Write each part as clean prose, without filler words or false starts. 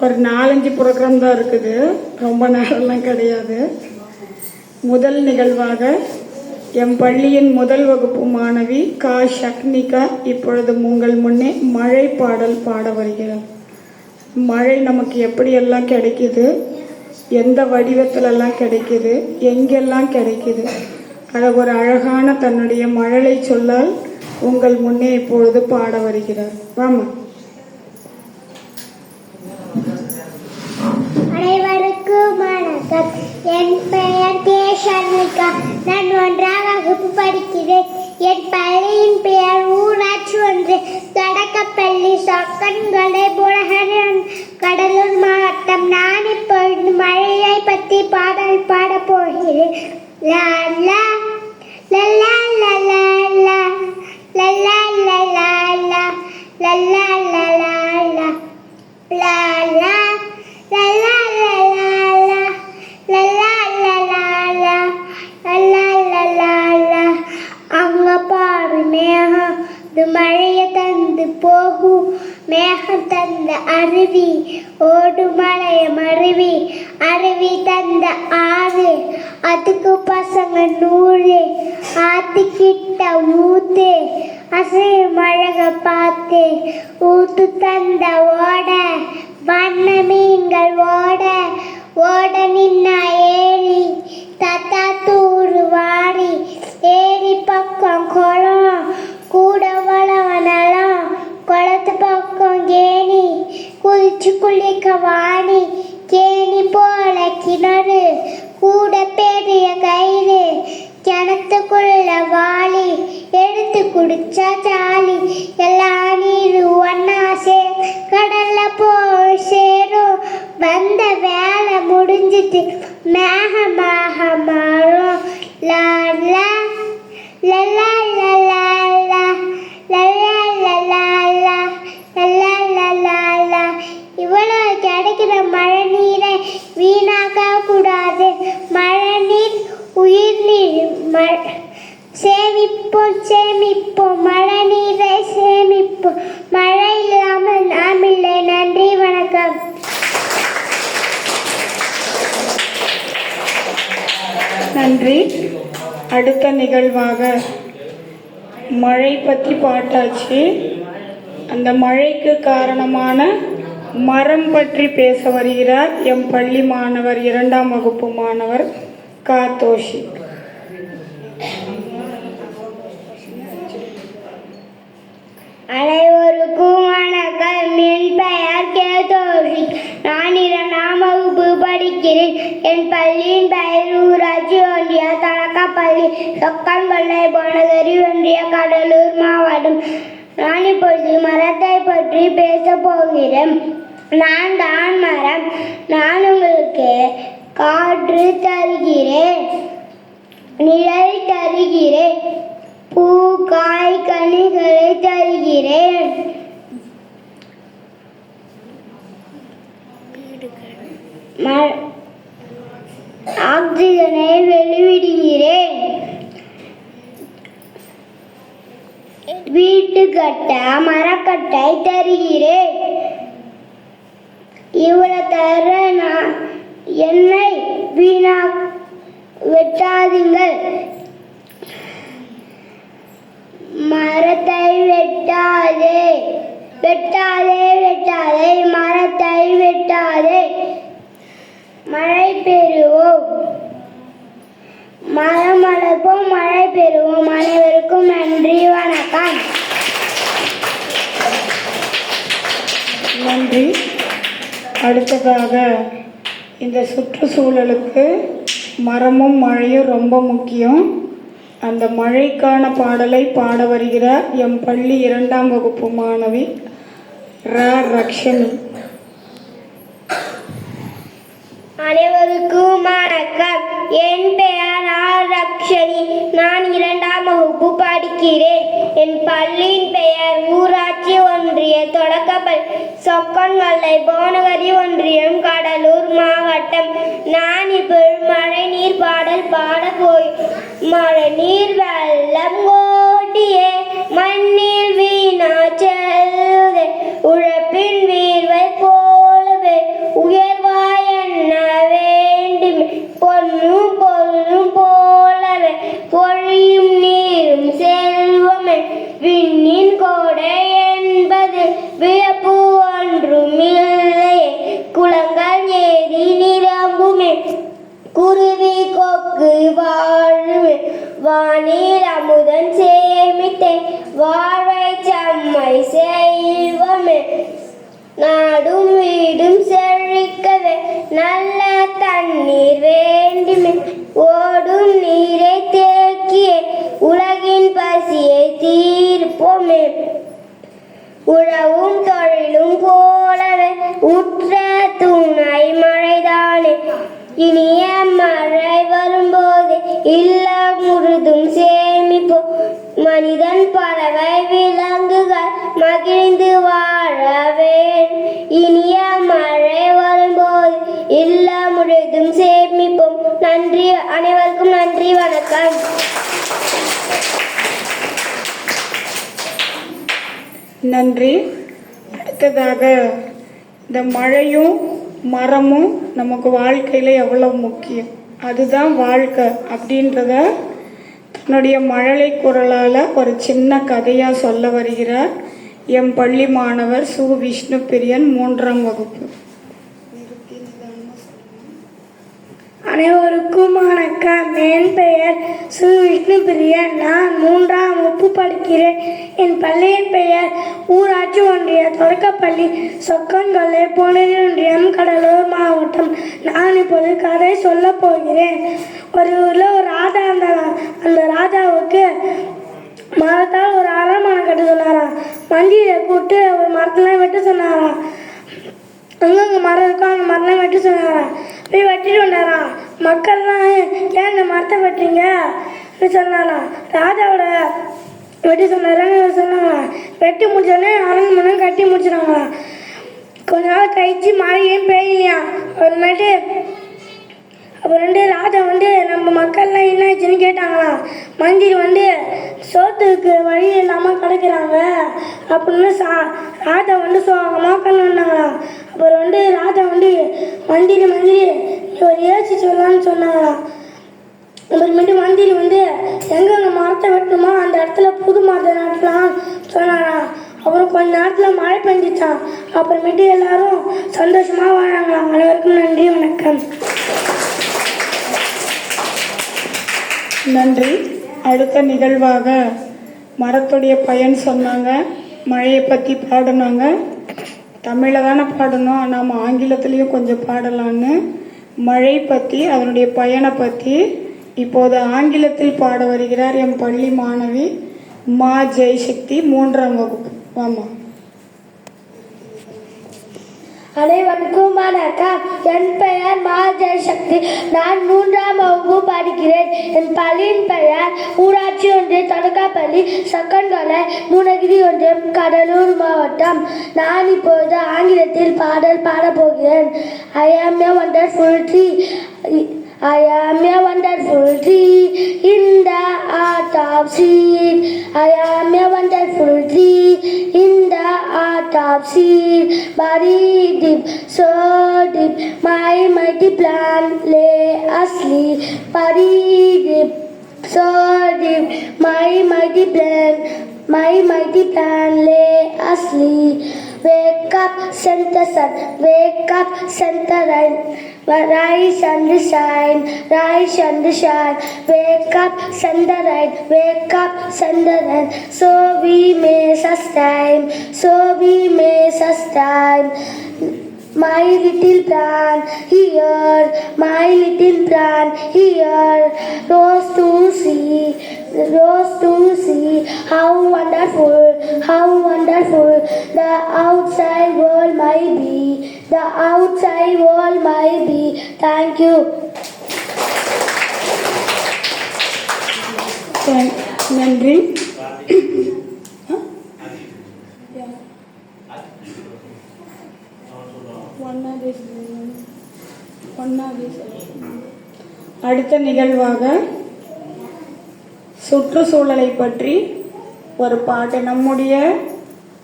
ஒரு 4-5 ப்ரோக்ராம் தான் இருக்குது, ரொம்ப நேரம்லாம் கிடையாது. முதல் நிகழ்வாக எம் பள்ளியின் முதல் வகுப்பு மாணவி கா ஷக்னிகா இப்பொழுது உங்கள் முன்னே மழை பாடல் பாட வருகிறார். மழை நமக்கு எப்படியெல்லாம் கிடைக்குது, எந்த வடிவத்திலெல்லாம் கிடைக்குது, எங்கெல்லாம் கிடைக்குது, அதை ஒரு அழகான தன்னுடைய மழலை சொல்லால் உங்கள் முன்னே இப்பொழுது பாட வருகிறார். வாமா. அனைவருக்கும் வணக்கம். என் பெயர் கே ஷர்மிகா. நான் 1ஆம் வகுப்பு படிக்கிறேன். என் பள்ளியின் பெயர் ஊராட்சி ஒன்று தொடக்கப்பள்ளி சொக்கன்கொல்லை புலகன் கடலூர் மாவட்டம். நான் இப்பொழுது மழையை பற்றி பாடல் பாட போகிறேன். லா லா லா லா லா லா லா லா லா லா லா லா லா லா லா லா லா மழைய தந்து போகும் மேகம் தந்த அருவி ஓடு மழைய மருவி அருவி தந்த ஆறு அதுக்கு பசங்க 100 ஆத்திக்கிட்ட ஊத்து அசைய மழக பார்த்து ஊத்து தந்த ஓட வண்ண மீன்கள் ஓட ஓட நின்ன ஏரி தத்தா தூரு வாரி ஏரி பக்கம் குளம் கூட வளவனலாம் குளத்து பக்கம் கேணி குளிச்சு குளிக்க வாணி கேணி போல கிணறு கூட பெரிய கயிறு கிணத்துக்குள்ள வாளி எடுத்து குடிச்சா சாலி எல்லா நீரு ஒன்னா கடல்ல போய் சேரும் வந்த வேலை முடிஞ்சிட்டு மேகமாக மாறும். லா லா லா லா லா லா லா லா லா லா லா லா லா. இவ்வளவு கிடைக்கிற மழை நீரை வீணாக்க கூடாது. மழை நீர் உயிர் நீர். சேமிப்போம் சேமிப்போம் மழை நீரை சேமிப்போம். மழை இல்லாமல் நாம் இல்லை. நன்றி, வணக்கம். நன்றி. அடுத்த நிகழ்வாக மழை பற்றி பாட்டாச்சு. அந்த மழைக்கு காரணமான மரம் பற்றி பேச வருகிறார் எம் பள்ளி மாணவர் 2ஆம் வகுப்பு மாணவர் கா தோஷி. அனைவருக்கும் வணக்கம். என் பெயர் கே தோஷி. நான் 2ஆம் வகுப்பு படிக்கிறேன். என் பள்ளியின் பெயர் ஊராட்சி ஒன்றிய தொடக்கப்பள்ளி சொக்கன்கொல்லை புவனகிரி ஒன்றிய கடலூர் மாவட்டம். நான் இப்பொழுது மரத்தை பற்றி பேச போகிறேன். நான் தான் மரம். நான் உங்களுக்கு காற்று தருகிறேன், நிழல் தருகிறேன், பூ காய் கனிகளை தருகிறேன், ஆக்சிஜனை வெளிவிடுகிறேன், வீட்டு கட்ட மரக்கட்டை தருகிறேன். இவ்வளவு தர என்னை வீணா வெட்டாதீங்கள். மரத்தை வெட்டாதே வெட்டாதே வெட்டாதே மரத்தை வெட்டாதே. மழை பெறுவோம், மரம் வளர்ப்போம், மழை பெறுவோம். அனைவருக்கும் நன்றி, வணக்கம். நன்றி. அடுத்ததாக இந்த சுற்றுச்சூழலுக்கு மரமும் மழையும் ரொம்ப முக்கியம். அந்த மழைக்கான பாடலை பாட வருகிறார் எம் பள்ளி 2ஆம் வகுப்பு மாணவி ரக்ஷனி. அனைவருக்கும் வணக்கம். என் பெயர் ரக்ஷனி. நான் 2ஆம் வகுப்பு படிக்கிறேன். என் பள்ளியின் பெயர் ஊராட்சி ஒன்றிய தொடக்கப்பள்ளி சொக்கன்கொல்லை புவனகிரி ஒன்றியம் கடலூர் மாவட்டம். நான் இப்பொழுது மழை நீர் பாடல் பாட போய் மழை நீர் வெள்ளம் கோட்டியே மண்ணில் வீணா செல்லுதே உழப்பின் வீர்வை போலவே நாடும் வீடும் செழிக்கவே நல்ல தண்ணீர் வேண்டுமே. ஓடும் நீரை தேக்கியே உலகின் பசியை தீர்ப்போமே. உழவும் தொழிலும் போலவே உற்ற துணை மழைதானே. இனிய மழை வரும்போது இல்லம் முழுதும் சேமிப்போம். மனிதன் பறவை விலங்குகள் மகிழ்ந்து வாழவே. இனிய மழை வரும்போது இல்லம் முழுதும் சேமிப்போம். நன்றி, அனைவருக்கும் நன்றி, வணக்கம். நன்றி. அடுத்ததாக இந்த மழையும் மரமும் நமக்கு வாழ்க்கையில் எவ்வளவு முக்கியம், அதுதான் வாழ்க்கை அப்படின்றத தன்னுடைய மழலை குரலால் ஒரு சின்ன கதையாக சொல்ல வருகிறார் எம் பள்ளி மாணவர் சு விஷ்ணு பிரியன், 3ஆம் வகுப்பு. அனைவருக்கும் வணக்கம். என் பெயர் சு விஷ்ணு பிரியன். நான் 3ஆம் வகுப்பு படிக்கிறேன். என் பள்ளியின் பெயர் ஊராட்சி ஒன்றிய தொடக்கப்பள்ளி சொக்கன்கொல்லை புனரி ஒன்றியம், கடலூர் மாவட்டம். நான் இப்போது கதை சொல்ல போகிறேன். ஒரு ஊரில் ஒரு ராஜா இருந்தாராம். அந்த ராஜாவுக்கு மரத்தால் ஒரு அரண்மனை கட்ட சொன்னாராம். மந்திரியை கூப்பிட்டு ஒரு மரத்தெல்லாம் வெட்ட சொன்னாராம். அங்கங்கே மரம் இருக்கும், அந்த மரம்லாம் வெட்ட சொன்னாராம். போய் வெட்டிட்டு வந்தாராம். மக்கள்லாம் ஏன் இந்த மரத்தை வெட்டுறீங்க சொன்னாராம். ராஜாவோட வெட்டி சொன்னாங்களாம். வெட்டி முடிச்சோடனே அரண்மனை கட்டி முடிச்சிடாங்களாம். கொஞ்ச நாள் கழிச்சு மழையும் பெய்யலையா. அப்புறமேட்டு ராஜா நம்ம மக்கள்லாம் என்ன ஆச்சுன்னு கேட்டாங்களாம். மந்திரி சோத்துக்கு வழி இல்லாமல் கிடைக்கிறாங்க அப்படின்னு ராஜா சோகமாக கண்ணு வந்தாங்களாம். அப்புறம் ராஜா மந்திரி ஒரு ஏசி சொல்லலான்னு சொன்னாங்களாம். அப்புறமேட்டு மந்திரி எங்கெங்க மரத்தை வெட்டணுமோ அந்த இடத்துல புது மரத்தை நட்டலாம் சொன்னாங்களாம். அப்புறம் கொஞ்ச நேரத்தில் மழை பெஞ்சிச்சான். அப்புறமேட்டு எல்லாரும் சந்தோஷமாக வாழாங்களாம். அனைவருக்கும் நன்றி, வணக்கம். நன்றி. அடுத்த நிகழ்வாக மரத்துடைய பயன் சொன்னாங்க, மழையை பற்றி பாடினாங்க. தமிழில் தானே பாடணும், நாம் ஆங்கிலத்துலேயும் கொஞ்சம் பாடலான்னு. மழை பற்றி, அதனுடைய பயனை பற்றி இப்போது ஆங்கிலத்தில் பாட வருகிறார் என் பள்ளி மாணவி மா ஜெயசக்தி, 3ஆம் வகுப்பு. வாமா. அனைவருக்கும் வணக்கம். என் பெயர் மா ஜெயசக்தி. நான் 3ஆம் வகுப்பு படிக்கிறேன். என் பள்ளியின் பெயர் ஊராட்சி ஒன்றிய தொடக்கப்பள்ளி சொக்கன்கொல்லை புனரி ஒன்றியம், கடலூர் மாவட்டம். நான் இப்பொழுது ஆங்கிலத்தில் பாடல் பாடப்போகிறேன். I am a wonderful tree. I am a wonderful tree in the heart of seed. I am a wonderful tree in the heart of seed. Buried deep, so deep, my mighty plant lay asleep. Buried deep, so deep, my mighty plant lay asleep. Wake up, send the sun. Wake up, send the rain. Rise and shine, rise and shine. Wake up, send the rain. Wake up, send the rain. So we may sustain, so we may sustain. My little plant here, my little plant here. Rose to see how wonderful the outside world might be. The outside world might be. Thank you. நன்றி. அடுத்த நிகழ்வாக சுற்றுச்சூழலை பற்றி ஒரு பாட்டு. நம்முடைய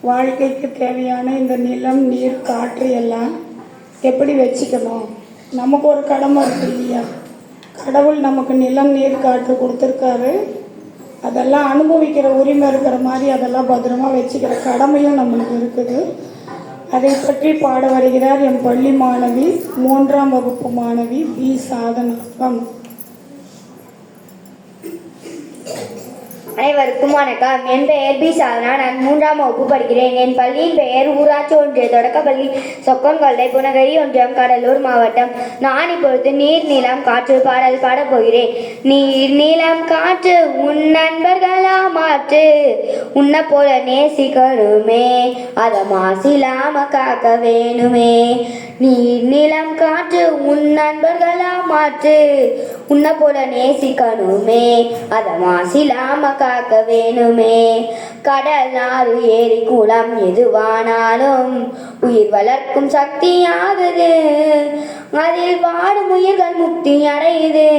வாழ்க்கைக்கு தேவையான இந்த நிலம், நீர், காற்று எல்லாம் எப்படி வச்சுக்கணும், நமக்கு ஒரு கடமை இருக்கு இல்லையா. கடவுள் நமக்கு நிலம், நீர், காற்று கொடுத்துருக்காரு. அதெல்லாம் அனுபவிக்கிற உரிமை இருக்கிற மாதிரி அதெல்லாம் பத்திரமா வச்சுக்கிற கடமையும் நம்மளுக்கு இருக்குது. அதை பற்றி பாட வருகிறார் என் பள்ளி மாணவி, 3ஆம் வகுப்பு மாணவி பி. சாதனா. அனைவருக்கும் வணக்கம். என் பெயர் பி சாதனா. நான் 3ஆம் வகுப்பு படிக்கிறேன். என் பள்ளியின் பெயர் ஊராட்சி ஒன்றிய தொடக்கப்பள்ளி, சொக்கன்கொல்லை, புனகரி ஒன்றியம், கடலூர் மாவட்டம். நான் இப்பொழுது நீர் நிலம் காற்று பாடல் பாடப் போகிறேன். நீர் நிலம் காற்று உன் நண்பர்களா மாற்று, உன்னை போல நேசிக்கணுமே, அதை மாசிலாம காக்க வேணுமே. நீர் நிலம் காற்று உன் நண்பர்களா மாற்று, உன்னை போல நேசிக்கணுமே, அதை மாசிலாம காக்க வேணுமே. கடல், ஆறு, ஏரி, குளம் எதுவானாலும் உயிர் வளர்க்கும் சக்தியாகுது, அதில் வாடும் உயிர்கள் முக்தி அடையுது.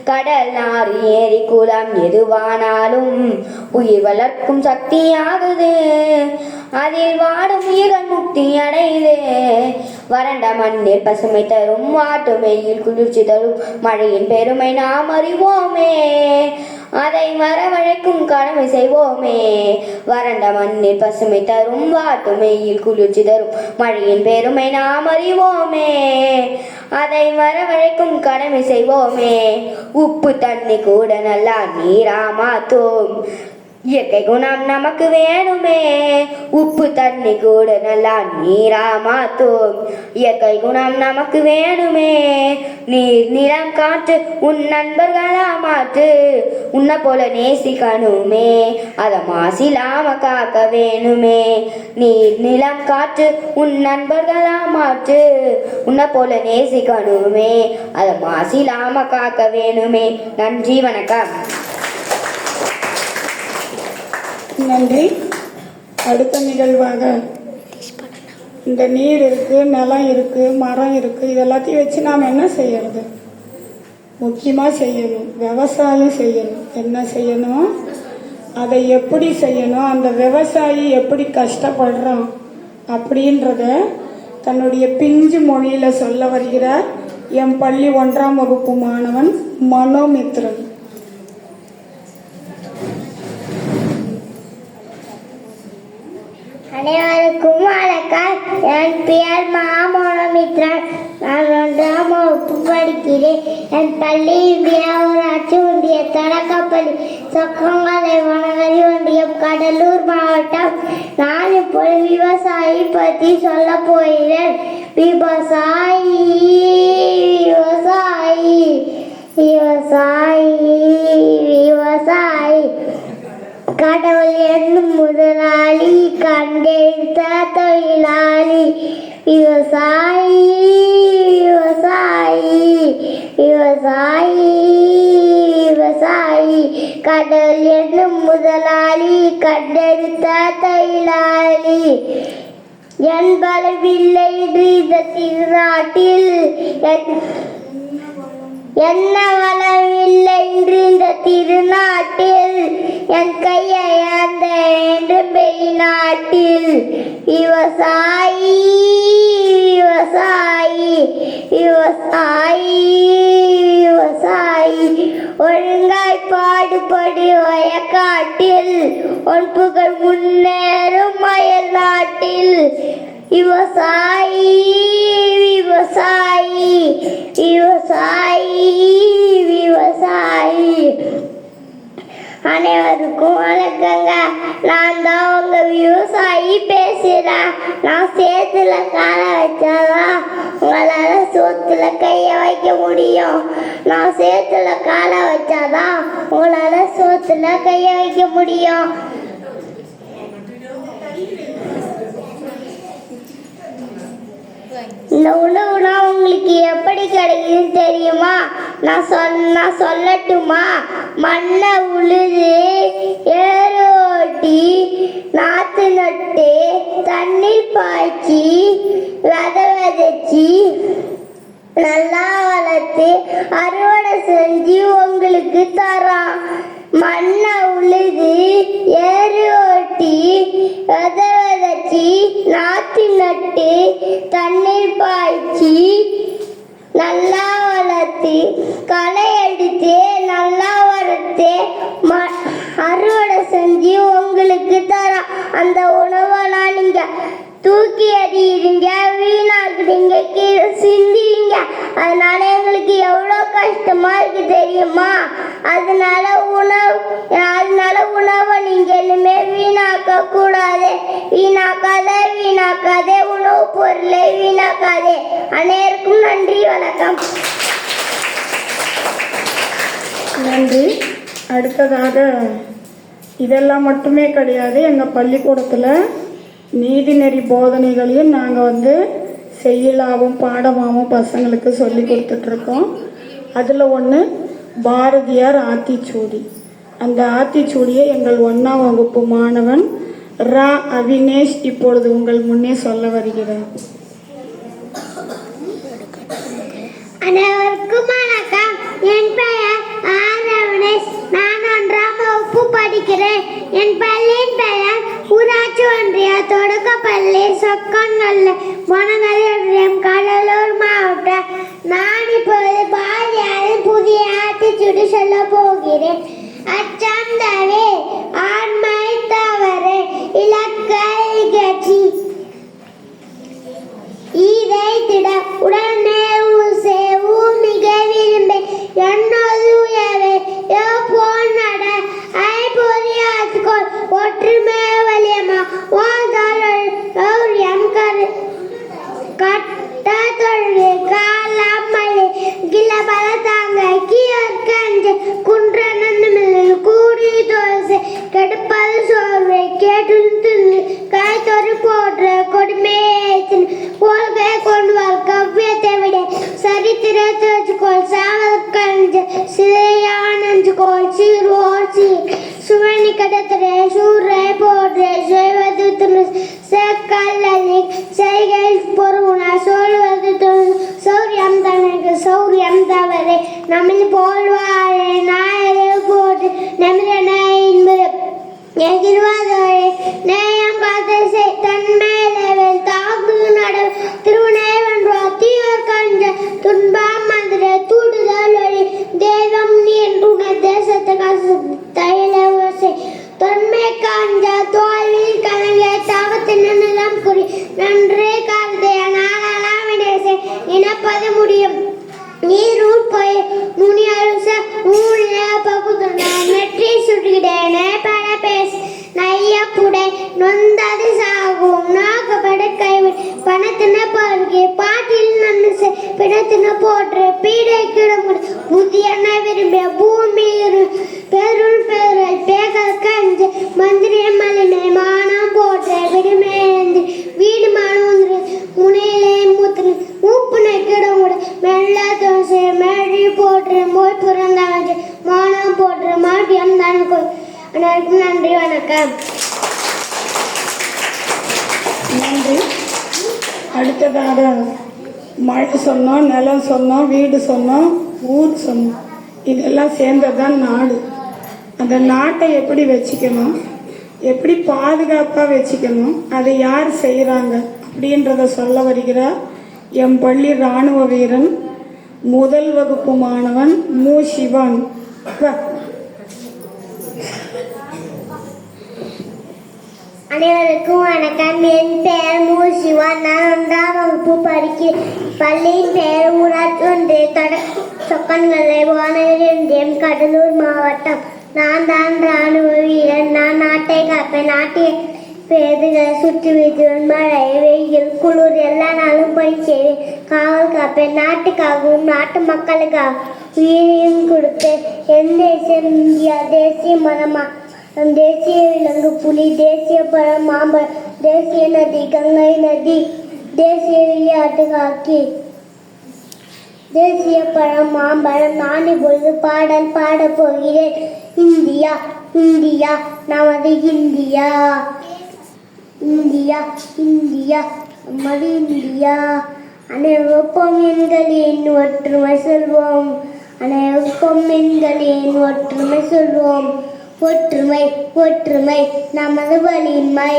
கடல், ஆறு, ஏரி, குளம் எதுவானாலும் உயிர் வளர்க்கும் சக்தியாகுது, அதில் வாடும் உயிர்கள் முக்தி அடையுது. வறண்ட மண்ணில் பசுமை தரும், வாட்டு வெயில் குளிர்ச்சி தரும், மழையின் பெருமை நாம் அறிவோமே, அதை வரவழைக்கும் கடமை செய்வோமே. வறண்ட மண்ணில் பசுமை தரும், வாட்டு வெயில் குளிர்ச்சி தரும், மழையின் பெருமை நாம் அறிவோமே, அதை வரவழைக்கும் கடமை செய்வோமே. உப்பு தண்ணி கூட நல்லா நீரா மாத்தோம், இயற்கை குணம் நமக்கு வேணுமே. உப்பு தண்ணி கூட நல்லா நீரா மாத்தோம், இயற்கை குணம் நமக்கு வேணுமே. நீர் நிலம் காற்று உன் நண்பர்களா மாற்று, உன்னை போல நேசிக்கணுமே, அதை மாசிலாம காக்க வேணுமே. நீர் நிலம் காற்று உன் நண்பர்களா மாற்று, உன்னை போல நேசிக்கணுமே, அதை மாசிலாம காக்க வேணுமே. நன்றி, வணக்கம். நன்றி. அடுத்த நிகழ்வாக இந்த நீர் இருக்கு, நிலம் இருக்கு, மரம் இருக்கு, இது எல்லாத்தையும் வச்சு நாம் என்ன செய்யறது? முக்கியமாக செய்யணும், விவசாயம் செய்யணும். என்ன செய்யணும்? அதை எப்படி செய்யணும், அந்த விவசாயி எப்படி கஷ்டப்படுறான் அப்படின்றத தன்னுடைய பிஞ்சு மொழியில் சொல்ல வருகிறார் என் பள்ளி 1ஆம் வகுப்பு மாணவன் மனோமித்ரன். அனைவருக்கும் வணக்கம். என் பெயர் மனோமித்ரன். நான் 1ஆம் வகுப்பு படிக்கிறேன். என் பள்ளியின் பெயர் ஊராட்சி ஒன்றிய தொடக்கப்பள்ளி, சொக்கன்கொல்லை, புனகரி ஒன்றியம், கடலூர் மாவட்டம். நான் இப்போது விவசாயி பற்றி சொல்ல போகிறேன். விவசாயி விவசாயி விவசாயி விவசாயி கடவுள் என்னும் முதலாளி, கண்டெடுத்த தொழிலாளி. விவசாயி விவசாயி விவசாயி விவசாயி கடவுள் என்னும் முதலாளி, கண்டெடுத்த தொழிலாளி. என் பலவில்லை இந்த திருநாட்டில், என்ன வளமில்லை என்று இந்த திருநாட்டில், என் கையை ஏந்த வேண்டும் வெளிநாட்டில். விவசாயி விவசாயி விவசாயி விவசாயி ஒழுங்காய் பாடுபடு வயக்காட்டில், உன் புகழ் முன்னேறும் அயல் நாட்டில். விவசாயி விவசாயி விவசாயி விவசாயி. அனைவருக்கும் வணக்கங்க. நான் தான் உங்க விவசாயி பேசுறேன். நான் சேத்துல கால வச்சாதான் உங்களால சோத்துல கைய வைக்க முடியும். நான் சேத்துல கால வச்சாதான் உங்களால சோத்துல கைய வைக்க முடியும். இந்த உணவுனா உங்களுக்கு எப்படி கிடைக்குதுன்னு தெரியுமா? நான் சொல்லட்டுமா? மண்ணை உழுது, ஏறு ஓட்டி, நாற்று நட்டு, தண்ணீர் பாய்ச்சி, விதைச்சி, நல்லா வளர்த்து அறுவடை செஞ்சு உங்களுக்கு தரோம். மண்ணை உழுது, ஏறு ஓட்டி, விதைச்சி, நாற்று நட்டு, தண்ணீர் பாய்ச்சி, நல்லா வளர்த்து, களை எடுத்து, நல்லா வளர்த்து, அறுவடை செஞ்சு உங்களுக்கு தரோம். அந்த உணவெல்லாம் நீங்க தூக்கி எறியறீங்க, வீணாக்குறீங்க, கீழே சிந்திங்க. அதனால எங்களுக்கு எவ்வளோ கஷ்டமா இருக்கு தெரியுமா? அதனால உணவை நீங்க இனிமே வீணாக்க கூடாது. வீணாக்காதே உணவு பொருளை வீணாக்காதே. அனைவருக்கும் நன்றி, வணக்கம். நன்றி. அடுத்ததாக இதெல்லாம் மட்டுமே கிடையாது, எங்கள் பள்ளிக்கூடத்தில் நீதிநெறி போதனைகளையும் நாங்கள் செய்யுளாவும் பாடமாகவும் பசங்களுக்கு சொல்லி கொடுத்துட்ருக்கோம். அதில் ஒன்று பாரதியார் ஆத்திச்சூடி. அந்த ஆத்திச்சூடியை எங்கள் 1ஆம் வகுப்பு மாணவன் ரா அவினேஷ் இப்பொழுது உங்கள் முன்னே சொல்ல வருகிறேன். அனைவருக்கும் வணக்கம். என் பெயர் ஆர் அவினேஷ். நான் 1ஆம் வகுப்பு படிக்கிறேன். என் பள்ளியின் பெயர் ஊராட்சி ஒன்றிய தொடக்கப்பள்ளி சொக்கன்கல்லை, பொனகரி ஒன்றியம், கடலூர் மாவட்டம். நான் இப்போது பாரதியாரின் புதிய ஆத்திச்சூடி சொல்ல போகிறேன். அச்சம் தவிர, ஆண்மை தவறு, இலக்கை கட்சி இதை திட உடனே ஊசே ஊமிக விரும்பே என்னது உயவே போன் நட ஐபொறியாத்துக்கோள் ஒற்றுமை வலியமா ஓதௌரியம் கட்ட தொழுகை காலமலை கில பலதாங்க கீழ் குன்றனமில் கூடி தோசை கெடுப்பது சோர்வை கேட்டு காய்த்தொரு போன்ற கொடுமையத்தின் கொள்கை கொண்டுவாள் கவ்வியத்தை விட சரித்திரத்தை வச்சுக்கோள் சாவதற்கஞ்ச சிதையானஞ்சுக்கோள் சீர்வோர் சீர் சுவனி கடத்திரை சூரை போன்ற செய்வது செக்கல்லி செய்கை பொருணா சொல்வது சௌரியம் தனக்கு சௌரியம் தவறு நம்மில் போல்வாரே நாயரை போட்டு நமிரனை என்பது எதிர்வாதோரே நேயம் காத்தை தன்மேலவில் தாக்கு நட திருவனை வென்றா தீவர் கஞ்ச துன்பம் மந்திர தூடுதல் வழி தெய்வம் நீண்டுன தேசத்து காசு தைலவசை தொன்மை காஞ்ச தோல்வியில் கலங்கிய தாவத்தின் நிலம் குறி நன்றே காலத்தைய நாளெல்லாம் விடேசை இனப்பது முடியும் நீரூர் போய் முனியரச ஊழிய பகுதுண்ட நெற்றி சுடுகிடேனே பல பேச நையப்புடை நொந்தது சாகும் நாகப்பட கைவி பணத்தின பருகி பாட்டில் நன்னு பிணத்தின போற்று பீடை கிடமுடி புதியன விரும்பிய பூமி பெருள் பெருள் பேகல் கஞ்சு மந்திரிய மலினை மானம் போற்ற விடுமேந்தி வீடு மனு முனையிலே மூத்தின மூப்புனை கிடமுட மெல்ல தோசை மேழி போற்று மோய் புறந்தாங்க மானம் போற்று மாட்டியம் தனக்கு. அனைவருக்கும் நன்றி, வணக்கம். நன்றி. அடுத்ததாக மழை சொன்னோம், நிலம் சொன்னோம், வீடு சொன்னோம், ஊர் சொன்னோம். இதெல்லாம் சேர்ந்தது தான் நாடு. அந்த நாட்டை எப்படி வச்சுக்கணும், எப்படி பாதுகாப்பாக வச்சுக்கணும், அதை யார் செய்கிறாங்க அப்படின்றத சொல்ல வருகிறார் எம் பள்ளி இராணுவ வீரன் 1 வகுப்பு மாணவன் மு சிவன். அனைவருக்கும் வணக்கம். என் பெயர் மு சிவன். நான் 1ஆம் வகுப்பு படிக்கிறேன். பள்ளியின் பெயர் ஊராட்சி ஒன்றிய சொக்கன்கல்லை, பொனகரி ஒன்றியம், கடலூர் மாவட்டம். நான் தான் இராணுவ வீரன். நான் நாட்டை காப்பேன். நாட்டை பேருகளை சுற்றி வீழ்த்துவேன். மழை வெயில் குளிர் எல்லா நாளும் பணி செய்வேன். காவல் காப்பேன். நாட்டுக்காகவும் நாட்டு மக்களுக்காகவும் உயிரையும் கொடுப்பேன். என் தேசியம் இந்தியா. தேசிய மரமா தேசிய விலங்கு புலி, தேசிய பழம் மாம்பழம், தேசிய நதி கங்கை நதி, தேசிய விளையாட்டு ஹாக்கி, தேசிய பழம் மாம்பழம். நான் இப்பொழுது பாடல் பாடப் போகிறேன். இந்தியா இந்தியா நமது இந்தியா, இந்தியா இந்தியா நமது இந்தியா. அனைவருக்கும் எண்களின் ஒற்றுமை சொல்வோம். அனைவருக்கும் எண்களின் ஒற்றுமை சொல்வோம். ஒற்றுமை ஒற்றுமை நமது வலிமை.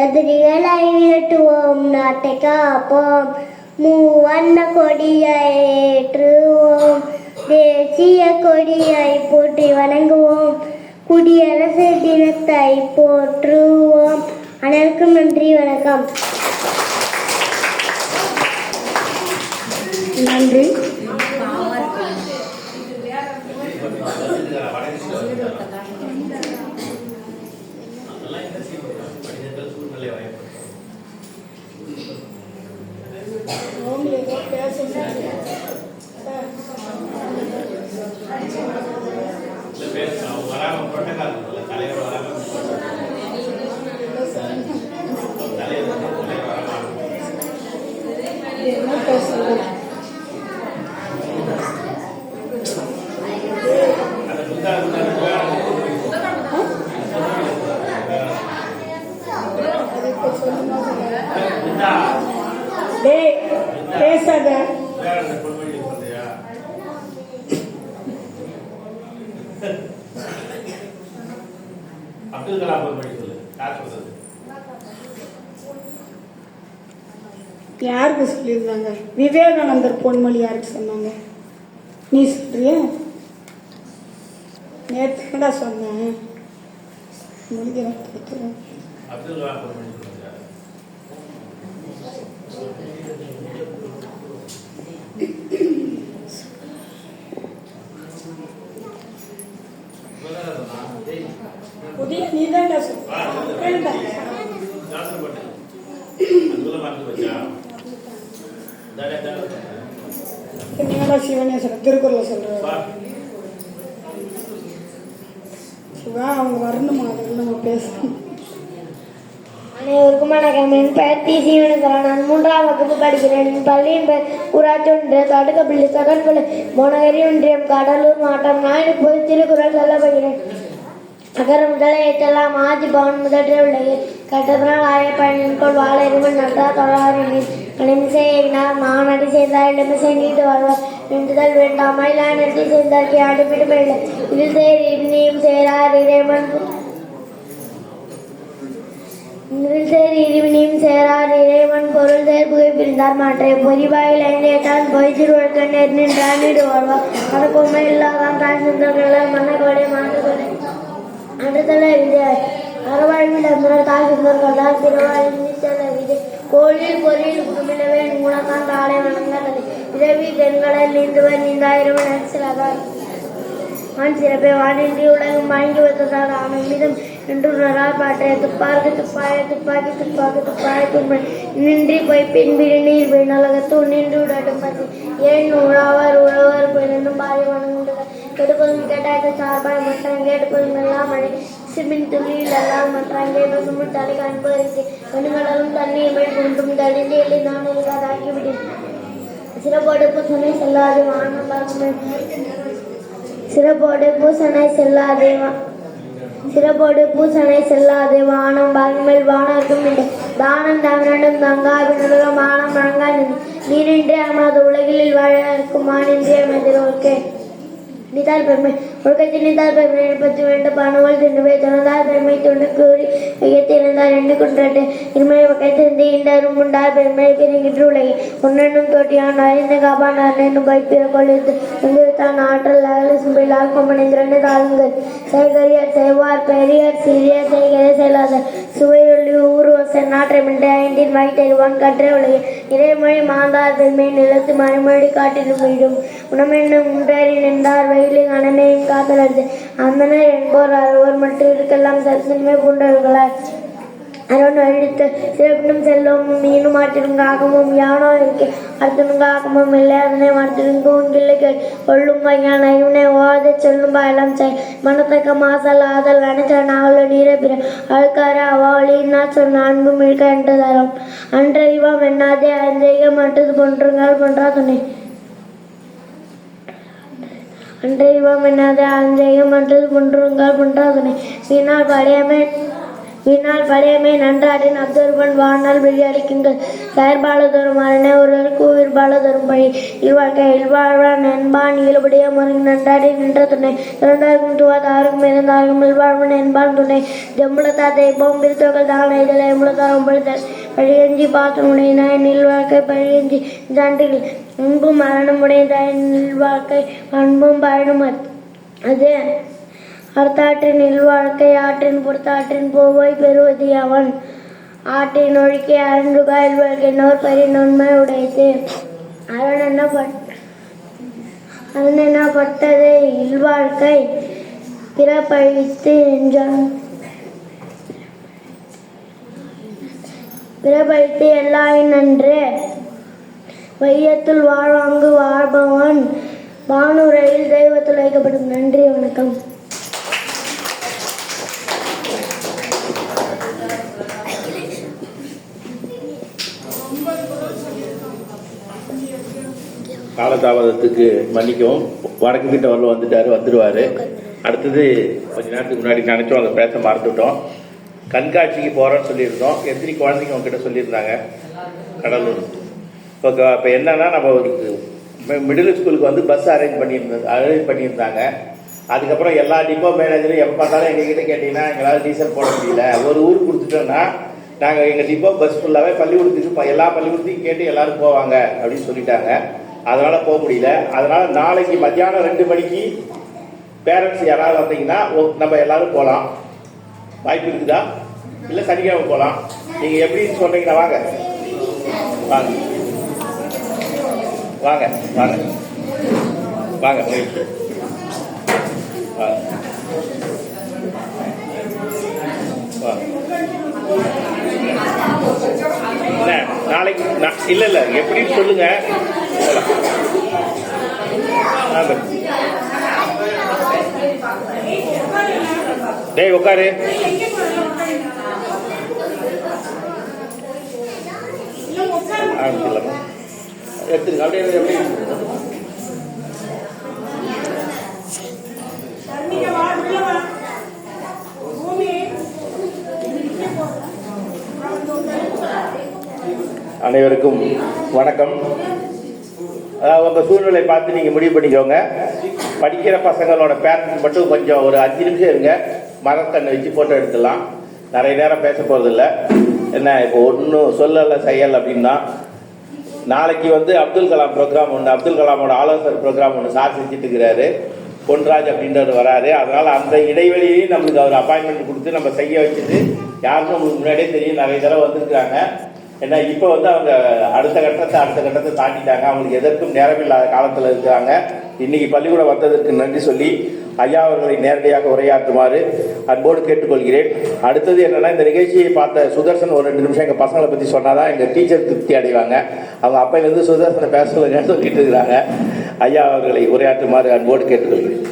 எதிரிகளை விரட்டுவோம், நாட்டை காப்போம். மூவண்ண கொடியை ஏற்றுவோம். தேசிய கொடியை போற்றி வணங்குவோம். குடியரசு தினத்தை போற்றுவோம். அனைவருக்கும் நன்றி, வணக்கம். நன்றி. என்ன பேசுறது? டேய் பேசாத. அப்துல் கலாம் போய் சொல்லு. யார் சொல்றது? யாருக்கு சொல்லியிருந்தாங்க? விவேகானந்தர் பொன்மொழி யாருக்கு சொன்னாங்க? நீ சொல்றியா? நேற்றுடா சொன்னேன். முடிக்கிறேன். அப்துல் கலாம் பொன்மொழி சொல்லுங்க. புதிய நீதான்டா சொல்ற. நீங்களா சிவனே சொல்ற, திருக்குறளை சொல்ற. சிவா அவங்க வரணுமா? அதுக்கு நம்ம பேசணும். அனைவருக்கும் வணக்கம். என் பெயர் டி. சீவனேஸ்வரன். நான் 3ஆம் வகுப்பு படிக்கிறேன். என் பள்ளியின் பெயர் ஊராட்சி ஒன்றிய தொடக்கப்பள்ளி சகன்பள்ளி மோனகரி ஒன்றியம் கடலூர் மாவட்டம். நான் இப்போது திருக்குறள் சொல்ல போகிறேன். அகர முதல ஏற்றெல்லாம் ஆதி பவன் முதற்றே உள்ளது. கட்டத்தினால் ஆய பயன்கொள் வாழ இருவன் நன்றா தொடராரின் கணிமிசை ஏகினார் மானடி சேர்ந்தார் இடமிசை நீண்டு வாழ்வார் நின்றுதல் வேண்டாம் மயிலா நெட்டி சேர்ந்தார்க்கு அடுப்பிடு மேல இதில் சேர் இனியும் சேரார் இறைவன் இருவினியும் சேரார் இறைவன் பொருள் தேர் புகை பிரிந்தார் மாற்றை பொறிவாயில் ஐந்தேட்டான் பொய் திருவழுக்க நேர் நின்றார் நீடு வாழ்வார் மனப்பொம்மை இல்லாதான் தாய் சிந்தர்கள் மனக்கொடை மாற்றுக்கொடை அடுத்தல இது அறவாழ்வில் அந்தனர் தாய் சிந்தர்கள் திருவாழ்வில் கோழில் பொறியில் குடும்பினவே மூலத்தான் தாளை வணங்காதது இரவி தென்கடல் நீந்துவர் நீந்தாயிரவன் அடிச்சலாதார் வான் சிறப்பை வானின்றி உலகம் வாங்கி வைத்ததால் அவன் மீதும் என்று நரால் பாட்டைய துப்பாக்கு துப்பாய துப்பாக்கி துப்பாக்கு துப்பாய துன்பன் நின்றி போய் பின்பிடி நீர் போய் நலகத்து நின்று விடட்டும் பற்றி ஏன் உழவர் உழவர் போயினும் பாரி வணங்குண்டது கெடுப்பதும் கேட்டாய்க்கு சார்பாய் மற்றான் கேட்பதும் எல்லாம் மழை சிமின் துளியில் எல்லாம் மற்றாங்கே பசுமும் தலை காண்பதற்கு கண்ணுகளும் தண்ணீர் குண்டும் தடிந்து எள்ளி நான் இல்லாதாக்கிவிட்டேன் சிறப்போடு பூசனை செல்லாது வானம் பார்க்குமே சிறப்போடு பூசனை செல்லாதே வானம் பாகுமேல் வானர்க்கும் இல்லை தானம் தமிழனும் தங்கா வினருக மானம் வழங்கா நீரின்றி அமது உலகில் வாழ இருக்கும் மானின்றி அமைதிரோர்க்கே நிதால் பெருமை ஒழுக்கத்தில் நிதால் பெருமை பற்றி வேண்டும் பணுவல் தின்றுவை துணந்தால் பெருமை துண்டு கூறி வையத்திருந்தால் எண்ணு குன்றட்டு இருமை வகைத்திருந்த இண்டரும் உண்டால் பெருமை பிரிங்கின்று உலகை ஒன்னென்னும் தோட்டியான் அறிந்த காப்பான் என்னும் பைப்பிற கொள்ளித்து இங்குத்தான் ஆற்றல் அகல சும்பிலால் கொம்பனிந்திரண்டு தாளுங்கள் செய்கரியர் செய்வார் பெரியர் சிறியர் செய்கரை செல்லாத சுவையொள்ளி ஊர்வ செந்நாற்றை மின்ற ஐந்தின் வைத்தருவான் கற்றை உலகை இறைமொழி மாந்தார் பெருமை நிலத்து மறைமொழி காட்டிலும் வீடும் உணமென்னும் உண்டறி நின்றார் வெயிலின் அனனையும் காத்தலர்ந்து அந்தனர் என்போர் அறுவர் மட்டும் இருக்கலாம் சத்தின்மை பூண்டவர்களார் அருண் அழித்து சிறப்பினும் செல்லவும் மீனும் ஆற்றிலும் காக்கமும் யானோ இருக்கு அடுத்தனும் காக்கமும் இல்லை அதனை மாற்றிருக்கும் கிள்ளைகள் கொள்ளும் பையன் ஐவனை ஓதை சொல்லும் பாயலாம் செய் மனத்தக்க மாசல் ஆதல் அனைத்த நாவல நீரை பிற அழுக்கார அவாவளினா சொன்ன அன்பும் இருக்க என்று தரும் அன்றறிவாம் எண்ணாதே அஞ்செய்க மற்றது போன்றுங்கள் போன்றா துணை அன்றைவாம் என்னாதே அஞ்செய்க மற்றது போன்றுங்கள் போன்றா துணை வீணால் பழையமே நன்றாடின் அப்துர்பன் வாழ்நாள் வெளியடிக்குங்கள் செயற்பாலதோறும் அரணே ஒருவருக்கு உயிர்பாலதோறும் பழி இல்வாழ்க்கை இல்வாழ்வான் என்பான் இயல்புடைய முறை நன்றாடி நின்ற துணை திறந்தார்க்கும் துவாதாருக்கும் இருந்தார்க்கும் இல்வாழ்வன் என்பான் துணை ஜம்புலத்தாத்தை போம்பிரித்தோக்கள் தான இதில் எம்புலத்தாரும் பழித்தல் பழியஞ்சி பார்த்து உடையினாய் நில்வாழ்க்கை பழியஞ்சி ஜாண்டில் அன்பும் மரணம் உடையதாய் நில்வாழ்க்கை அன்பும் பயனும் அது அர்த்தாற்றின் இல்வாழ்க்கை ஆற்றின் பொறுத்தாற்றின் போவாய் பெறுவது அவன் ஆற்றின் ஒழுக்கை அருந்துகாய் வாழ்க்கை நோர் பரி நுண்மை உடையது. அரணெனப்பட்டது இல்வாழ்க்கை பிறப்பழித்து என்றான். பிறப்பழித்து எல்லாரின் நன்று வையத்துள் வாழ்வாங்கு வாழ்பவன் வானுரையில் தெய்வத்தில் வைக்கப்படும். நன்றி, வணக்கம். காலதாமதத்துக்கு மன்னிக்கவும். வடக்கு கிட்ட வந்துடுவார். அடுத்தது கொஞ்ச நேரத்துக்கு முன்னாடி நினச்சோம், அதை பேச மறந்துவிட்டோம். கண்காட்சிக்கு போகிறோன்னு சொல்லியிருந்தோம். எத்தனை குழந்தைங்க உங்ககிட்ட சொல்லியிருந்தாங்க? கடலூர். இப்போ என்னன்னா, நம்ம ஒரு மிடில் ஸ்கூலுக்கு வந்து பஸ் அரேஞ்ச் பண்ணியிருந்தாங்க. அதுக்கப்புறம் எல்லா டிப்போ மேனேஜரும் எப்போ பார்த்தாலும் எங்ககிட்ட கேட்டிங்கன்னா எங்களால் டீசல் போட முடியல. ஒரு ஊருக்கு கொடுத்துட்டோன்னா நாங்கள் எங்கள் டிப்போ பஸ் ஃபுல்லாகவே பள்ளிக்கூடத்துக்கு எல்லா பள்ளிக்கூடத்தையும் கேட்டு எல்லோரும் போவாங்க அப்படின்னு சொல்லிட்டாங்க. அதனால் போக முடியல. அதனால் நாளைக்கு மத்தியானம் 2 மணிக்கு பேரண்ட்ஸ் யாராவது வந்தீங்கன்னா நம்ம எல்லோரும் போகலாம். வாய்ப்பு இருக்குதா? இல்லை சனிக்கிழமை போகலாம். நீங்கள் எப்படின்னு சொன்னீங்கன்னா வாங்க வாங்க வாங்க வாங்க வாங்க நாளைக்கு இல்லை எப்படின்னு சொல்லுங்க. டேய் உட்காரு. எடுத்துருங்க அப்படியே எப்படி அனைவருக்கும் வணக்கம். உங்கள் சூழ்நிலை பார்த்து நீங்கள் முடிவு பண்ணிக்கோங்க. படிக்கிற பசங்களோட பேரண்ட்ஸ் மட்டும் கொஞ்சம் ஒரு 5 நிமிஷம் இருங்க. மரக்கண்ணை வச்சு ஃபோட்டோ எடுத்துடலாம். நிறைய நேரம் பேச போகிறதில்ல. என்ன இப்போ ஒன்றும் சொல்லலை செய்யலை அப்படின்னா, நாளைக்கு வந்து அப்துல் கலாம் ப்ரோக்ராம் ஒன்று, அப்துல் கலாமோட ஆலோசனை ப்ரோக்ராம் ஒன்று சார் செஞ்சுட்டு இருக்கிறாரு. பொன்ராஜ் அப்படின்றவர் வராரு. அதனால் அந்த இடைவெளியிலையும் நம்மளுக்கு அவர் அப்பாயின்மெண்ட் கொடுத்து நம்ம செய்ய வச்சுட்டு, யாருக்கும் உங்களுக்கு முன்னாடியே தெரியும், நிறைய தடவை வந்திருக்கிறாங்க. ஏன்னா இப்போ வந்து அவங்க அடுத்த கட்டத்தை தாண்டிட்டாங்க. அவங்களுக்கு எதற்கும் நேரமில்லாத காலத்தில் இருக்கிறாங்க. இன்னைக்கு பள்ளிக்கூடம் வந்ததற்கு நன்றி சொல்லி ஐயா அவர்களை நேரடியாக உரையாற்றுமாறு அன்போடு கேட்டுக்கொள்கிறேன். அடுத்தது என்னன்னா, இந்த நிகழ்ச்சியை பார்த்த சுதர்சன் ஒரு 2 நிமிஷம் எங்கள் பசங்களை பற்றி சொன்னாதான் எங்கள் டீச்சர் திருப்தி அடைவாங்க. அவங்க அப்பையிலேருந்து சுதர்சனை பேச சொல்லிட்டு இருக்கிறாங்க. ஐயா அவர்களை உரையாற்றுமாறு அன்போடு கேட்டுக்கொள்கிறேன்.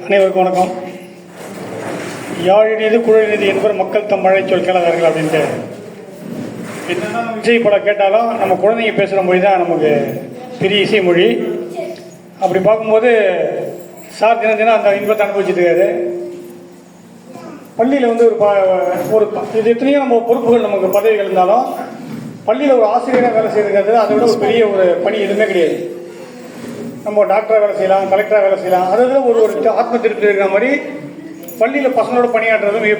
அனைவருக்கும் வணக்கம். யாழினிது குழலினிது என்பவர் மக்கள் தம் மழை சொல் கேளாதார்கள் அப்படின்ட்டு என்னென்னா விஜய் படம் கேட்டாலும் நம்ம குழந்தைங்க பேசுகிற மொழி தான் நமக்கு பெரிய இசை மொழி. அப்படி பார்க்கும்போது சார் தினம் அந்த இன்பத்தை அனுபவிச்சுட்டு இருக்காரு. பள்ளியில் வந்து ஒரு இது எத்தனையோ நம்ம பொறுப்புகள் நமக்கு பதவிகள் இருந்தாலும் பள்ளியில் ஒரு ஆசிரியராக வேலை செய்கிறது அதை விட ஒரு பெரிய ஒரு பணி எதுவுமே கிடையாது. நம்ம டாக்டராக வேலை செய்யலாம், கலெக்டராக வேலை செய்யலாம். அதை விட ஒரு ஆத்ம திருப்தி இருக்கிற மாதிரி பள்ளியில் பசங்களோட பணியாற்றுறது மிக